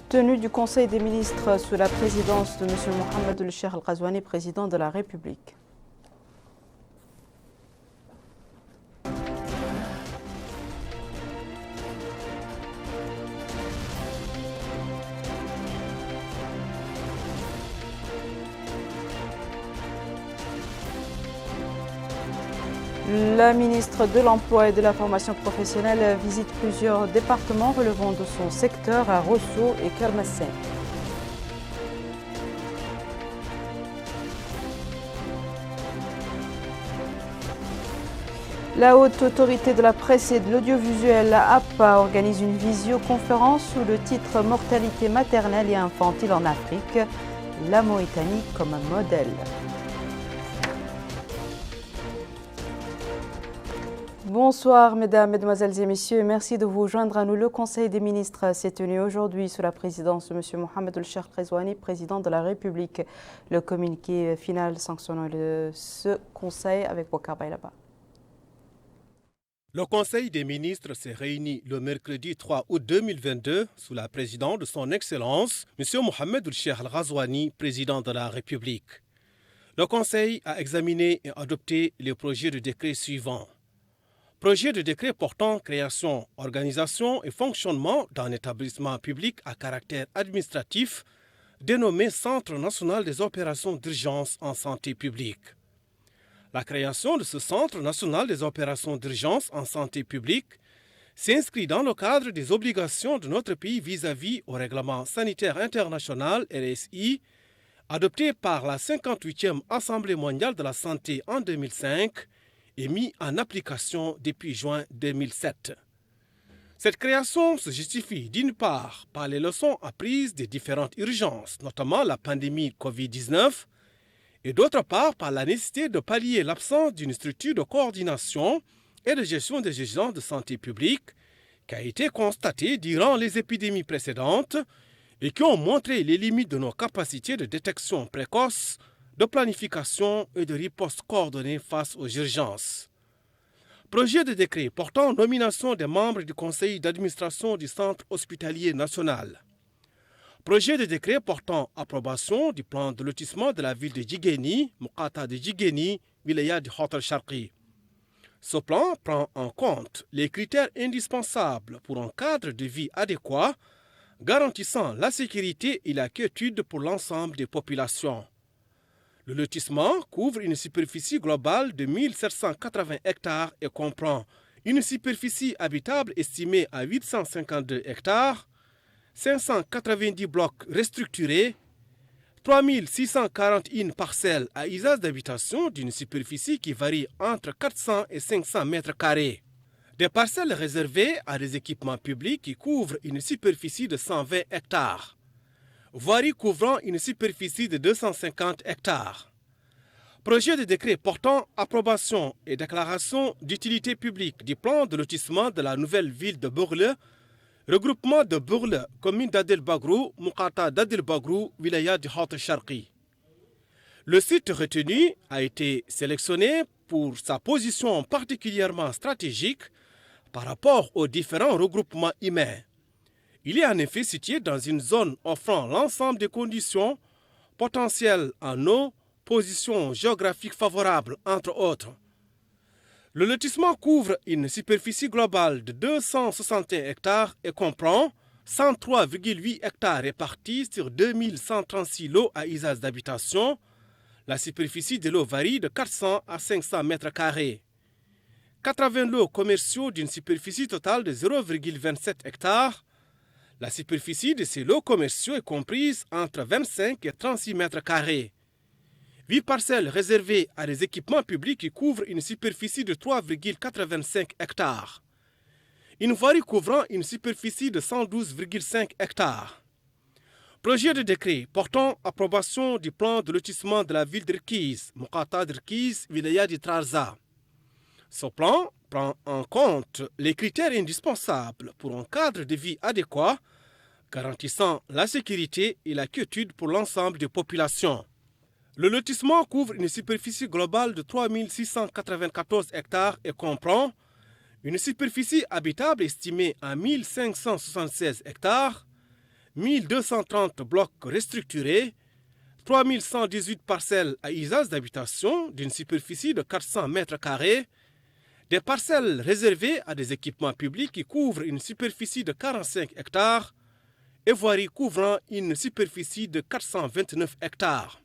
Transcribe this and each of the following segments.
Tenue du Conseil des ministres sous la présidence de M. Mohamed El-Cheikh Al-Ghazouani, président de la République. La ministre de l'Emploi et de la Formation professionnelle visite plusieurs départements relevant de son secteur à Rosso et Kermassé. La Haute Autorité de la Presse et de l'Audiovisuel, la APA, organise une visioconférence sous le titre « Mortalité maternelle et infantile en Afrique, la Mauritanie comme modèle ». Bonsoir mesdames, mesdemoiselles et messieurs, merci de vous joindre à nous. Le Conseil des ministres s'est tenu aujourd'hui sous la présidence de M. Mohamed El-Cheikh Al-Ghazouani, président de la République. Le communiqué final sanctionnant ce conseil avec Bouakar Baylaba. Le Conseil des ministres s'est réuni le mercredi 3 août 2022 sous la présidence de son Excellence, M. Mohamed El-Cheikh Al-Ghazouani, président de la République. Le Conseil a examiné et adopté les projets de décret suivants. Projet de décret portant création, organisation et fonctionnement d'un établissement public à caractère administratif dénommé Centre national des opérations d'urgence en santé publique. La création de ce Centre national des opérations d'urgence en santé publique s'inscrit dans le cadre des obligations de notre pays vis-à-vis au règlement sanitaire international RSI adopté par la 58e Assemblée mondiale de la santé en 2005 et mis en application depuis juin 2007. Cette création se justifie d'une part par les leçons apprises des différentes urgences, notamment la pandémie Covid-19, et d'autre part par la nécessité de pallier l'absence d'une structure de coordination et de gestion des urgences de santé publique qui a été constatée durant les épidémies précédentes et qui ont montré les limites de nos capacités de détection précoce, de planification et de riposte coordonnée face aux urgences. Projet de décret portant nomination des membres du conseil d'administration du Centre hospitalier national. Projet de décret portant approbation du plan de lotissement de la ville de Djiguéni, Moukhata de Djiguéni, wilaya du Hott el-Charqi. Ce plan prend en compte les critères indispensables pour un cadre de vie adéquat, garantissant la sécurité et la quiétude pour l'ensemble des populations. Le lotissement couvre une superficie globale de 1780 hectares et comprend une superficie habitable estimée à 852 hectares, 590 blocs restructurés, 3641 parcelles à usage d'habitation d'une superficie qui varie entre 400 et 500 mètres carrés. Des parcelles réservées à des équipements publics qui couvrent une superficie de 120 hectares. Voirie couvrant une superficie de 250 hectares. Projet de décret portant approbation et déclaration d'utilité publique du plan de lotissement de la nouvelle ville de Bourle, regroupement de Bourle, commune d'Adel Bagrou, Moukhata d'Adel Bagrou, wilaya du Hott el-Charqi. Le site retenu a été sélectionné pour sa position particulièrement stratégique par rapport aux différents regroupements humains. Il est en effet situé dans une zone offrant l'ensemble des conditions potentielles en eau, position géographique favorable, entre autres. Le lotissement couvre une superficie globale de 261 hectares et comprend 103,8 hectares répartis sur 2136 lots à usage d'habitation. La superficie de l'eau varie de 400 à 500 mètres carrés. 80 lots commerciaux d'une superficie totale de 0,27 hectares. La superficie de ces lots commerciaux est comprise entre 25 et 36 mètres carrés. 8 parcelles réservées à des équipements publics qui couvrent une superficie de 3,85 hectares. Une voirie couvrant une superficie de 112,5 hectares. Projet de décret portant approbation du plan de lotissement de la ville d'Irkiz, Moukhata d'Irkiz, wilaya de Trarza. Ce plan prend en compte les critères indispensables pour un cadre de vie adéquat, garantissant la sécurité et la quiétude pour l'ensemble des populations. Le lotissement couvre une superficie globale de 3694 hectares et comprend une superficie habitable estimée à 1576 hectares, 1230 blocs restructurés, 3118 parcelles à usage d'habitation d'une superficie de 400 mètres carrés, des parcelles réservées à des équipements publics qui couvrent une superficie de 45 hectares et voiries couvrant une superficie de 429 hectares.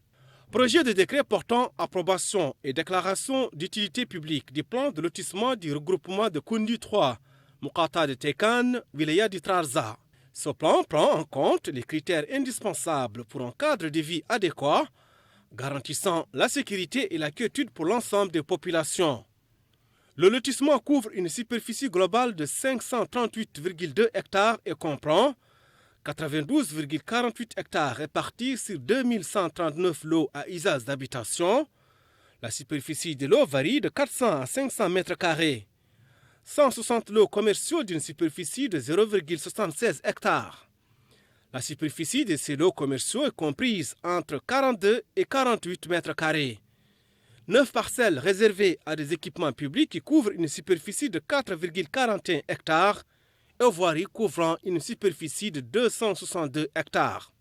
Projet de décret portant approbation et déclaration d'utilité publique du plan de lotissement du regroupement de Koundou 3, Moukata de Tekan, Wilaya du Trarza. Ce plan prend en compte les critères indispensables pour un cadre de vie adéquat, garantissant la sécurité et la quiétude pour l'ensemble des populations. Le lotissement couvre une superficie globale de 538,2 hectares et comprend 92,48 hectares répartis sur 2139 lots à usage d'habitation. La superficie des lots varie de 400 à 500 mètres carrés. 160 lots commerciaux d'une superficie de 0,76 hectares. La superficie de ces lots commerciaux est comprise entre 42 et 48 mètres carrés. 9 parcelles réservées à des équipements publics qui couvrent une superficie de 4,41 hectares et voiries couvrant une superficie de 262 hectares.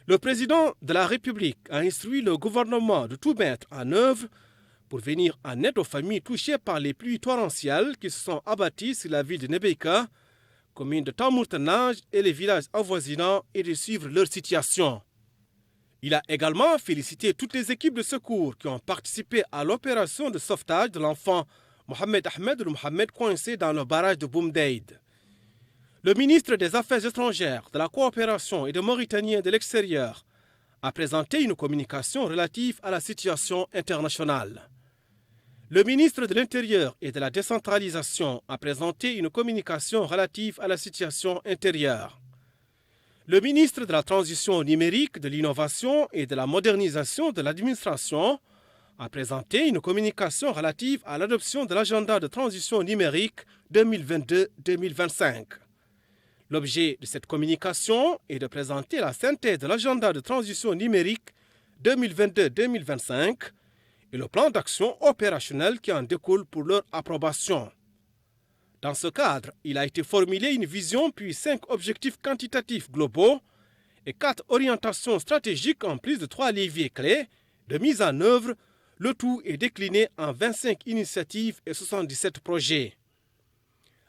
Le président de la République a instruit le gouvernement de tout mettre en œuvre pour venir en aide aux familles touchées par les pluies torrentielles qui se sont abattues sur la ville de Nebeka, commune de Tamourtanage et les villages avoisinants et de suivre leur situation. Il a également félicité toutes les équipes de secours qui ont participé à l'opération de sauvetage de l'enfant Mohamed Ahmed Mohamed coincé dans le barrage de Boumdeid. Le ministre des Affaires étrangères, de la coopération et des Mauritaniens de l'extérieur a présenté une communication relative à la situation internationale. Le ministre de l'Intérieur et de la décentralisation a présenté une communication relative à la situation intérieure. Le ministre de la Transition numérique, de l'Innovation et de la modernisation de l'administration a présenté une communication relative à l'adoption de l'agenda de transition numérique 2022-2025. L'objet de cette communication est de présenter la synthèse de l'agenda de transition numérique 2022-2025 et le plan d'action opérationnel qui en découle pour leur approbation. Dans ce cadre, il a été formulé une vision puis 5 objectifs quantitatifs globaux et 4 orientations stratégiques en plus de 3 leviers clés de mise en œuvre. Le tout est décliné en 25 initiatives et 77 projets.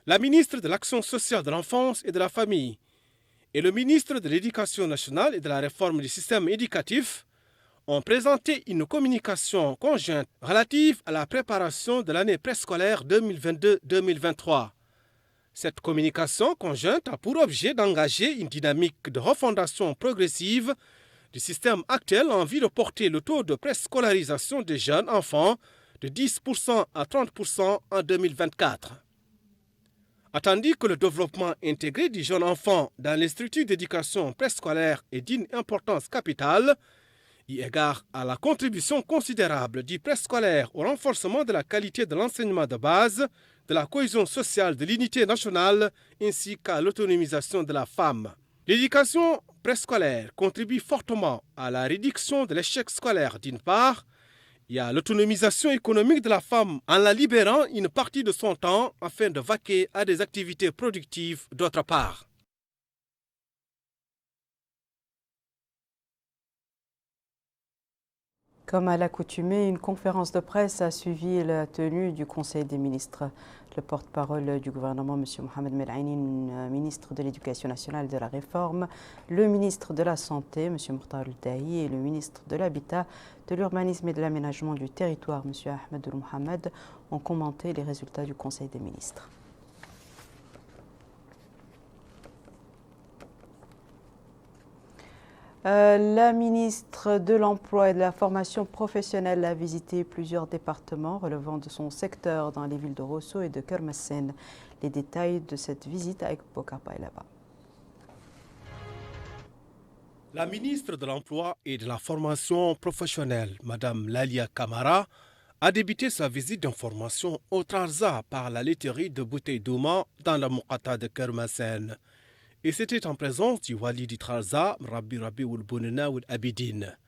La ministre de l'Action sociale de l'enfance et de la famille et le ministre de l'Éducation nationale et de la réforme du système éducatif ont présenté une communication conjointe relative à la préparation de l'année préscolaire 2022-2023. Cette communication conjointe a pour objet d'engager une dynamique de refondation progressive du système actuel en vue de porter le taux de préscolarisation des jeunes enfants de 10% à 30% en 2024. Attendu que le développement intégré du jeune enfant dans les structures d'éducation préscolaire est d'une importance capitale, eu égard à la contribution considérable du préscolaire au renforcement de la qualité de l'enseignement de base, de la cohésion sociale de l'unité nationale ainsi qu'à l'autonomisation de la femme. L'éducation préscolaire contribue fortement à la réduction de l'échec scolaire d'une part et à l'autonomisation économique de la femme en la libérant une partie de son temps afin de vaquer à des activités productives d'autre part. Comme à l'accoutumée, une conférence de presse a suivi la tenue du Conseil des ministres. Le porte-parole du gouvernement, M. Mohamed Melaini, ministre de l'Éducation nationale et de la Réforme, le ministre de la Santé, M. Mokhtar El-Dahi, et le ministre de l'Habitat, de l'Urbanisme et de l'Aménagement du Territoire, M. Ahmed Mohamed, ont commenté les résultats du Conseil des ministres. La ministre de l'Emploi et de la Formation professionnelle a visité plusieurs départements relevant de son secteur dans les villes de Rosso et de Kermessène. Les détails de cette visite avec Bokar Bailaba. La ministre de l'Emploi et de la Formation professionnelle, Mme Lalia Kamara, a débuté sa visite d'information au Trarza par la laiterie de Bouteille-Douma dans la Moukata de Kermessène. Et c'était en présence du Wali du Trarza, Rabbi Oul-Bounena Oul-Abidine.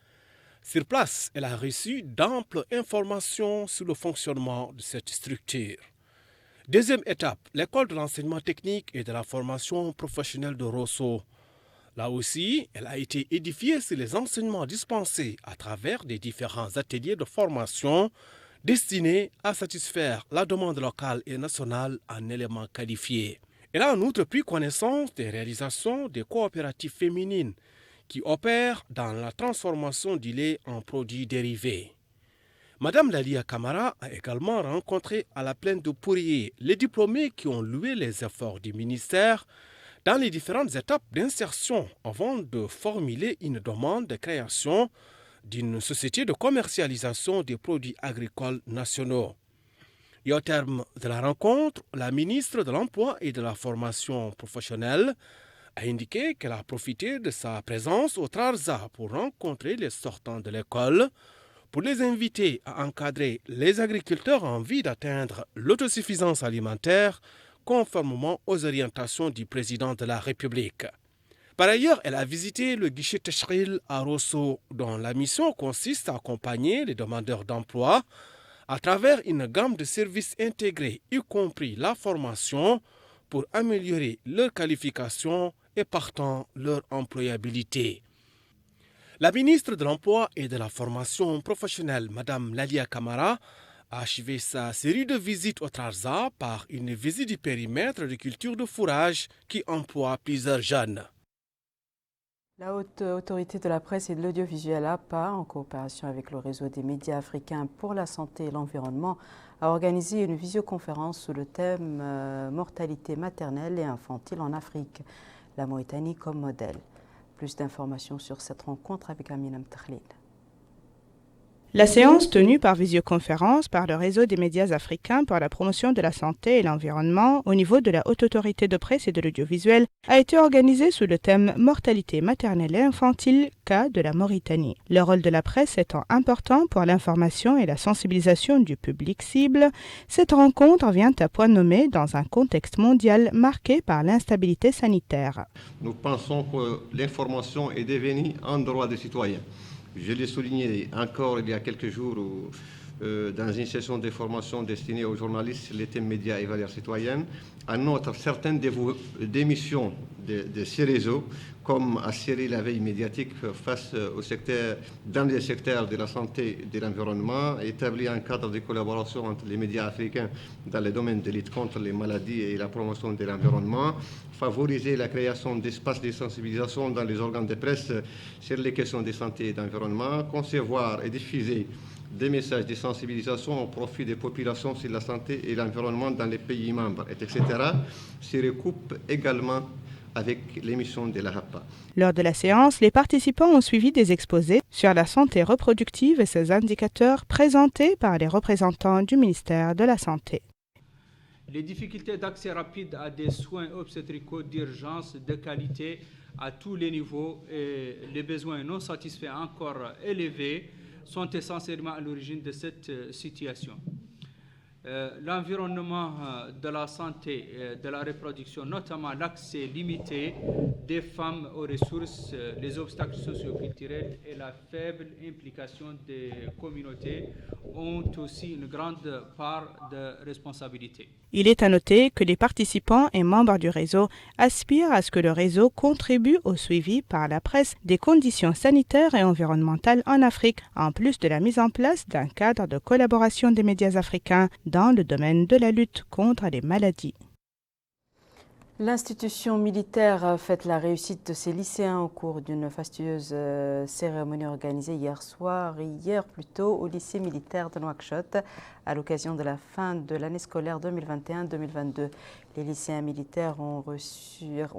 Sur place, elle a reçu d'amples informations sur le fonctionnement de cette structure. Deuxième étape, l'école de l'enseignement technique et de la formation professionnelle de Rosso. Là aussi, elle a été édifiée sur les enseignements dispensés à travers des différents ateliers de formation destinés à satisfaire la demande locale et nationale en éléments qualifiés. Elle a en outre pris connaissance des réalisations des coopératives féminines qui opèrent dans la transformation du lait en produits dérivés. Madame Lalia Camara a également rencontré à la plaine de Pourrier les diplômés qui ont loué les efforts du ministère dans les différentes étapes d'insertion avant de formuler une demande de création d'une société de commercialisation des produits agricoles nationaux. Et au terme de la rencontre, la ministre de l'Emploi et de la Formation professionnelle a indiqué qu'elle a profité de sa présence au Trarza pour rencontrer les sortants de l'école, pour les inviter à encadrer les agriculteurs en vue d'atteindre l'autosuffisance alimentaire conformément aux orientations du président de la République. Par ailleurs, elle a visité le guichet Teshril à Rosso, dont la mission consiste à accompagner les demandeurs d'emploi à travers une gamme de services intégrés, y compris la formation, pour améliorer leur qualification et partant leur employabilité. La ministre de l'Emploi et de la Formation professionnelle, Mme Lalia Camara, a achevé sa série de visites au Trarza par une visite du périmètre de culture de fourrage qui emploie plusieurs jeunes. La Haute Autorité de la Presse et de l'Audiovisuel APA, en coopération avec le réseau des médias africains pour la santé et l'environnement, a organisé une visioconférence sous le thème Mortalité maternelle et infantile en Afrique, la Mauritanie comme modèle. Plus d'informations sur cette rencontre avec Amina Mtakhlil. La séance tenue par visioconférence par le réseau des médias africains pour la promotion de la santé et l'environnement au niveau de la Haute Autorité de Presse et de l'Audiovisuel a été organisée sous le thème Mortalité maternelle et infantile, cas de la Mauritanie. Le rôle de la presse étant important pour l'information et la sensibilisation du public cible, cette rencontre vient à point nommé dans un contexte mondial marqué par l'instabilité sanitaire. Nous pensons que l'information est devenue un droit des citoyens. Je l'ai souligné encore il y a quelques jours dans une session de formation destinée aux journalistes, les thèmes médias et valeurs citoyennes. En outre, certaines démissions de ces réseaux, comme assurer la veille médiatique face au secteur, dans les secteurs de la santé et de l'environnement, établir un cadre de collaboration entre les médias africains dans le domaine de lutte contre les maladies et la promotion de l'environnement, favoriser la création d'espaces de sensibilisation dans les organes de presse sur les questions de santé et d'environnement, concevoir et diffuser des messages de sensibilisation au profit des populations sur la santé et l'environnement dans les pays membres, etc., se recoupent également avec l'émission de la HAPA. Lors de la séance, les participants ont suivi des exposés sur la santé reproductive et ses indicateurs présentés par les représentants du ministère de la Santé. Les difficultés d'accès rapide à des soins obstétricaux d'urgence de qualité à tous les niveaux et les besoins non satisfaits encore élevés sont essentiellement à l'origine de cette situation. L'environnement de la santé et de la reproduction, notamment l'accès limité des femmes aux ressources, les obstacles socio-culturels et la faible implication des communautés ont aussi une grande part de responsabilité. Il est à noter que les participants et membres du réseau aspirent à ce que le réseau contribue au suivi par la presse des conditions sanitaires et environnementales en Afrique, en plus de la mise en place d'un cadre de collaboration des médias africains dans le domaine de la lutte contre les maladies. L'institution militaire fête la réussite de ses lycéens au cours d'une fastueuse cérémonie organisée hier plutôt, au lycée militaire de Nouakchott, à l'occasion de la fin de l'année scolaire 2021-2022. Les lycéens militaires ont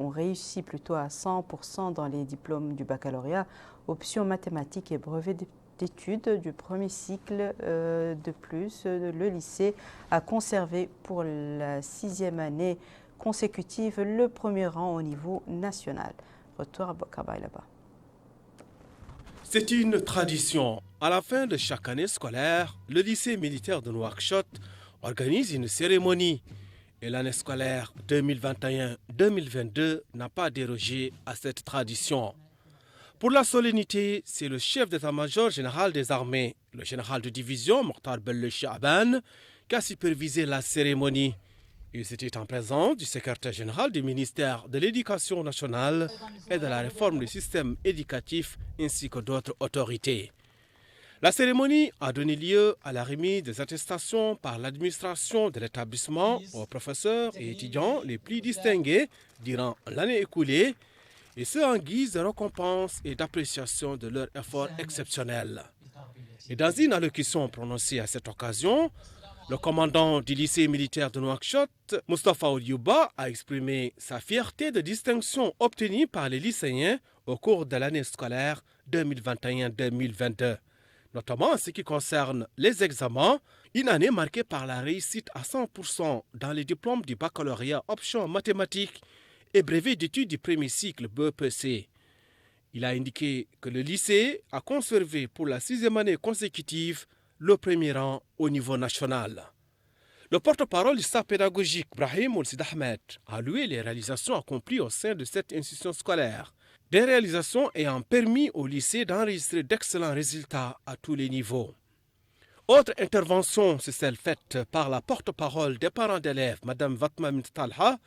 réussi plutôt à 100% dans les diplômes du baccalauréat, option mathématiques et brevet d'études du premier cycle. De plus, le lycée a conservé pour la 6e année consécutive le premier rang au niveau national. Retour à Bokaba là-bas. C'est une tradition. À la fin de chaque année scolaire, le lycée militaire de Nouakchott organise une cérémonie. Et l'année scolaire 2021-2022 n'a pas dérogé à cette tradition. Pour la solennité, c'est le chef d'état-major général des armées, le général de division Mokhtar Bello Chaaban, qui a supervisé la cérémonie. Et c'était en présence du secrétaire général du ministère de l'Éducation nationale et de la réforme du système éducatif ainsi que d'autres autorités. La cérémonie a donné lieu à la remise des attestations par l'administration de l'établissement aux professeurs et étudiants les plus distingués durant l'année écoulée, et ce en guise de récompense et d'appréciation de leur effort exceptionnel. Et dans une allocution prononcée à cette occasion, le commandant du lycée militaire de Nouakchott, Moustapha Oudjouba, a exprimé sa fierté de distinction obtenue par les lycéens au cours de l'année scolaire 2021-2022. Notamment en ce qui concerne les examens, une année marquée par la réussite à 100% dans les diplômes du baccalauréat option mathématiques et brevet d'études du premier cycle BEPC. Il a indiqué que le lycée a conservé pour la 6e année consécutive le premier rang au niveau national. Le porte-parole du staff pédagogique, Brahim Oulsid Ahmed, a loué les réalisations accomplies au sein de cette institution scolaire. Des réalisations ayant permis au lycée d'enregistrer d'excellents résultats à tous les niveaux. Autre intervention, c'est celle faite par la porte-parole des parents d'élèves, Mme Fatma Talha,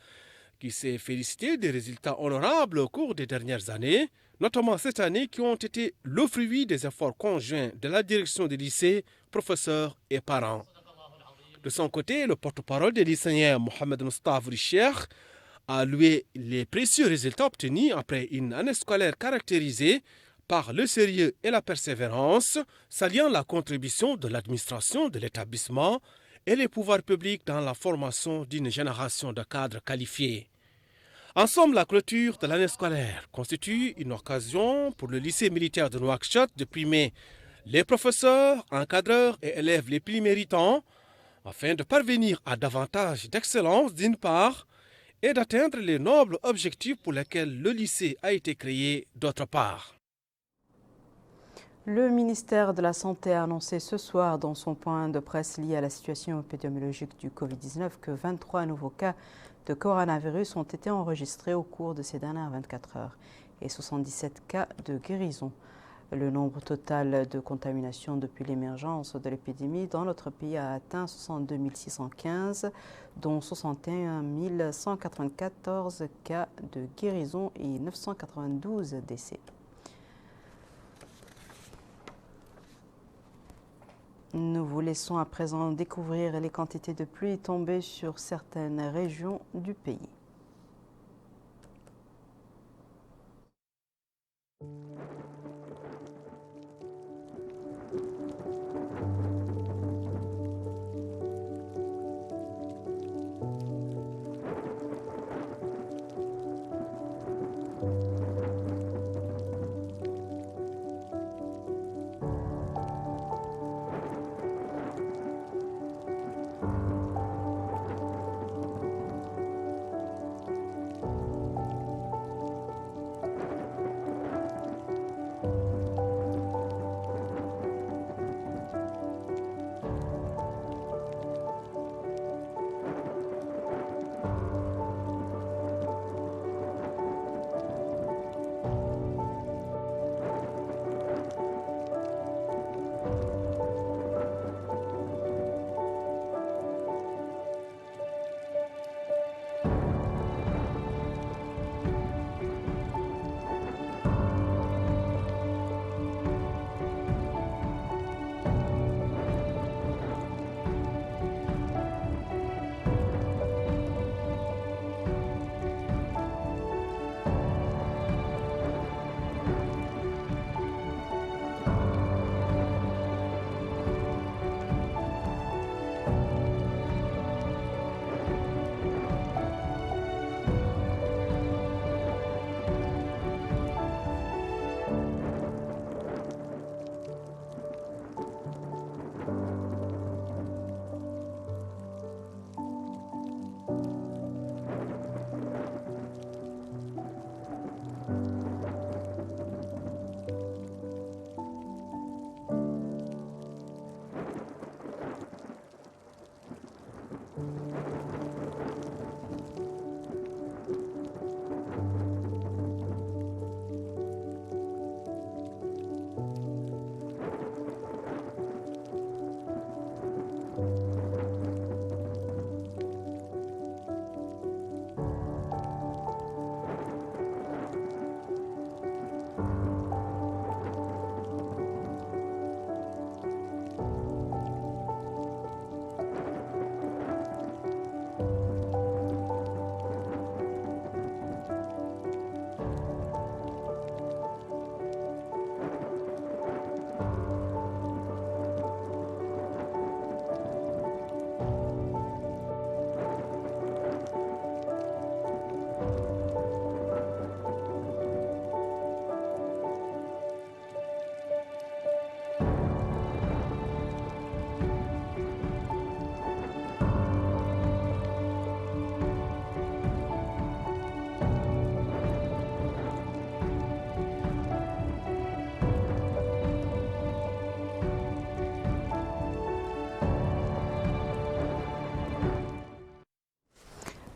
qui s'est félicitée des résultats honorables au cours des dernières années, notamment cette année qui ont été le fruit des efforts conjoints de la direction des lycées, professeurs et parents. De son côté, le porte-parole des lycéens, Mohamed Moustapha Cheikh, a loué les précieux résultats obtenus après une année scolaire caractérisée par le sérieux et la persévérance, saluant la contribution de l'administration de l'établissement et les pouvoirs publics dans la formation d'une génération de cadres qualifiés. En somme, la clôture de l'année scolaire constitue une occasion pour le lycée militaire de Nouakchott de primer les professeurs, encadreurs et élèves les plus méritants afin de parvenir à davantage d'excellence d'une part et d'atteindre les nobles objectifs pour lesquels le lycée a été créé d'autre part. Le ministère de la Santé a annoncé ce soir dans son point de presse lié à la situation épidémiologique du Covid-19 que 23 nouveaux cas de coronavirus ont été enregistrés au cours de ces dernières 24 heures et 77 cas de guérison. Le nombre total de contaminations depuis l'émergence de l'épidémie dans notre pays a atteint 62 615, dont 61 194 cas de guérison et 992 décès. Nous vous laissons à présent découvrir les quantités de pluie tombées sur certaines régions du pays.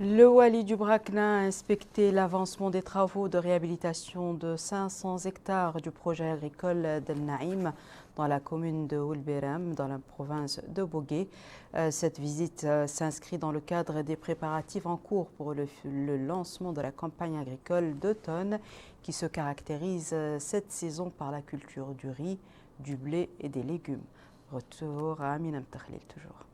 Le Wali du Brakna a inspecté l'avancement des travaux de réhabilitation de 500 hectares du projet agricole d'El Naïm dans la commune de Oulberam, dans la province de Bogué. Cette visite s'inscrit dans le cadre des préparatifs en cours pour le lancement de la campagne agricole d'automne qui se caractérise cette saison par la culture du riz, du blé et des légumes. Retour à Amina Mtakhlil toujours.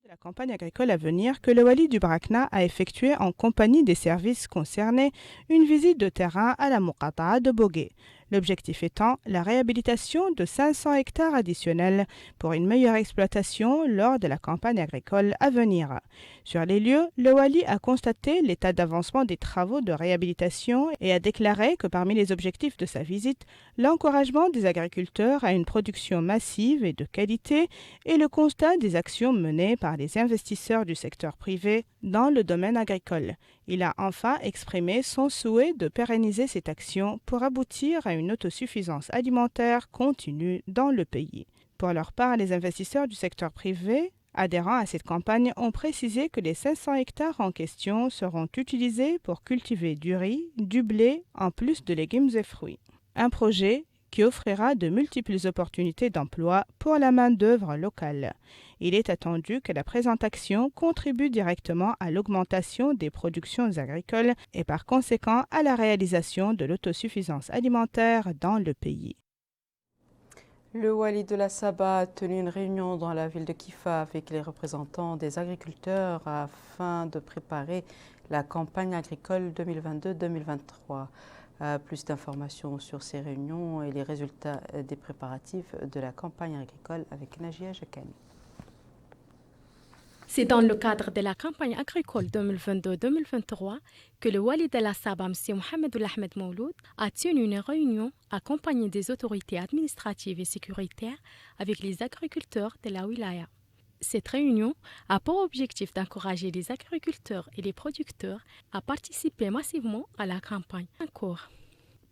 La campagne agricole à venir que le Wali du Brakna a effectuée en compagnie des services concernés une visite de terrain à la Muqata'a de Bogué. L'objectif étant la réhabilitation de 500 hectares additionnels pour une meilleure exploitation lors de la campagne agricole à venir. Sur les lieux, le Wali a constaté l'état d'avancement des travaux de réhabilitation et a déclaré que parmi les objectifs de sa visite, l'encouragement des agriculteurs à une production massive et de qualité et le constat des actions menées par les investisseurs du secteur privé dans le domaine agricole. Il a enfin exprimé son souhait de pérenniser cette action pour aboutir à une autosuffisance alimentaire continue dans le pays. Pour leur part, les investisseurs du secteur privé adhérents à cette campagne ont précisé que les 500 hectares en question seront utilisés pour cultiver du riz, du blé, en plus de légumes et fruits. Un projet qui offrira de multiples opportunités d'emploi pour la main-d'œuvre locale. Il est attendu que la présente action contribue directement à l'augmentation des productions agricoles et par conséquent à la réalisation de l'autosuffisance alimentaire dans le pays. Le Wali de la Saba a tenu une réunion dans la ville de Kifa avec les représentants des agriculteurs afin de préparer la campagne agricole 2022-2023. Plus d'informations sur ces réunions et les résultats des préparatifs de la campagne agricole avec Najia Jakani. C'est dans le cadre de la campagne agricole 2022-2023 que le Wali de la Saba, M. Mohamed Ahmed Mouloud, a tenu une réunion accompagnée des autorités administratives et sécuritaires avec les agriculteurs de la wilaya. Cette réunion a pour objectif d'encourager les agriculteurs et les producteurs à participer massivement à la campagne en cours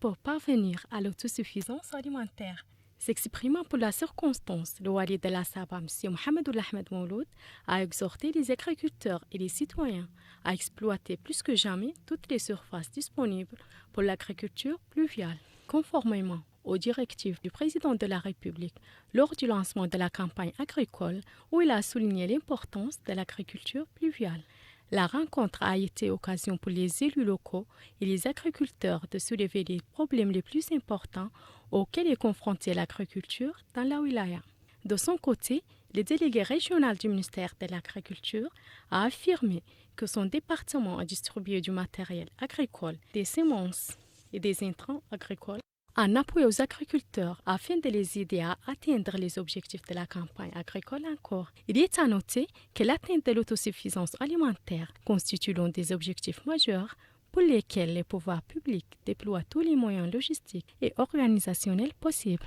pour parvenir à l'autosuffisance alimentaire. S'exprimant pour la circonstance, le Wali de la Saba, M. Mohamed Ahmed Mouloud, a exhorté les agriculteurs et les citoyens à exploiter plus que jamais toutes les surfaces disponibles pour l'agriculture pluviale, conformément aux directives du président de la République lors du lancement de la campagne agricole où il a souligné l'importance de l'agriculture pluviale. La rencontre a été occasion pour les élus locaux et les agriculteurs de soulever les problèmes les plus importants auxquels est confrontée l'agriculture dans la wilaya. De son côté, le délégué régional du ministère de l'Agriculture a affirmé que son département a distribué du matériel agricole, des semences et des intrants agricoles en appui aux agriculteurs afin de les aider à atteindre les objectifs de la campagne agricole en cours. Il est à noter que l'atteinte de l'autosuffisance alimentaire constitue l'un des objectifs majeurs pour lesquels les pouvoirs publics déploient tous les moyens logistiques et organisationnels possibles.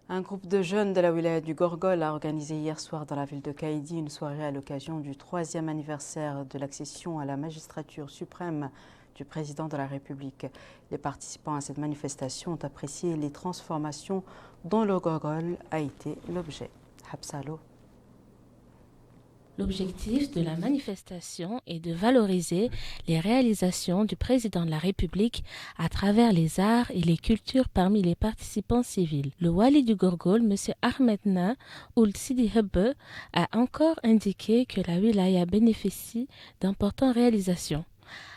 Un groupe de jeunes de la wilaya du Gorgol a organisé hier soir dans la ville de Kaïdi une soirée à l'occasion du 3e anniversaire de l'accession à la magistrature suprême du président de la République. Les participants à cette manifestation ont apprécié les transformations dont le Gorgol a été l'objet. Habsalo. L'objectif de la manifestation est de valoriser les réalisations du président de la République à travers les arts et les cultures parmi les participants civils. Le Wali du Gorgol, M. Ahmed Na Ould Sidi Hebbe, a encore indiqué que la wilaya bénéficie d'importantes réalisations.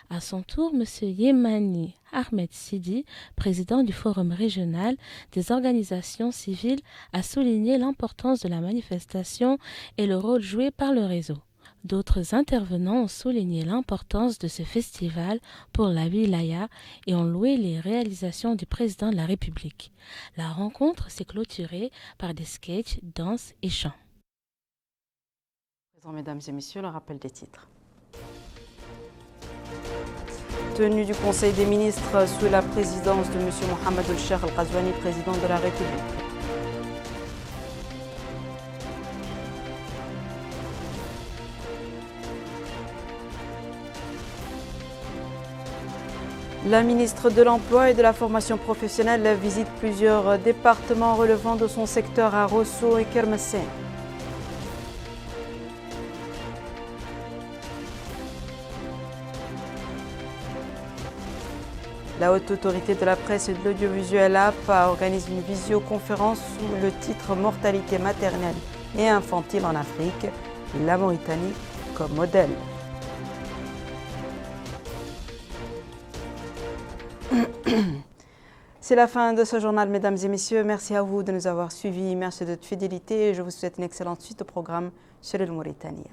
À son tour, M. Yemani Ahmed Sidi, président du Forum régional des organisations civiles, a souligné l'importance de la manifestation et le rôle joué par le réseau. D'autres intervenants ont souligné l'importance de ce festival pour la wilaya et ont loué les réalisations du président de la République. La rencontre s'est clôturée par des sketchs, danses et chants. Mesdames et messieurs, le rappel des titres. Tenue du Conseil des ministres sous la présidence de M. Mohamed El-Cheikh Al-Ghazouani, président de la République. La ministre de l'Emploi et de la Formation professionnelle visite plusieurs départements relevant de son secteur à Rosso et Kermessé. La Haute Autorité de la Presse et de l'Audiovisuel AP organise une visioconférence sous le titre « Mortalité maternelle et infantile en Afrique, la Mauritanie comme modèle ». C'est la fin de ce journal, mesdames et messieurs. Merci à vous de nous avoir suivis. Merci de votre fidélité et je vous souhaite une excellente suite au programme sur le Mauritanie.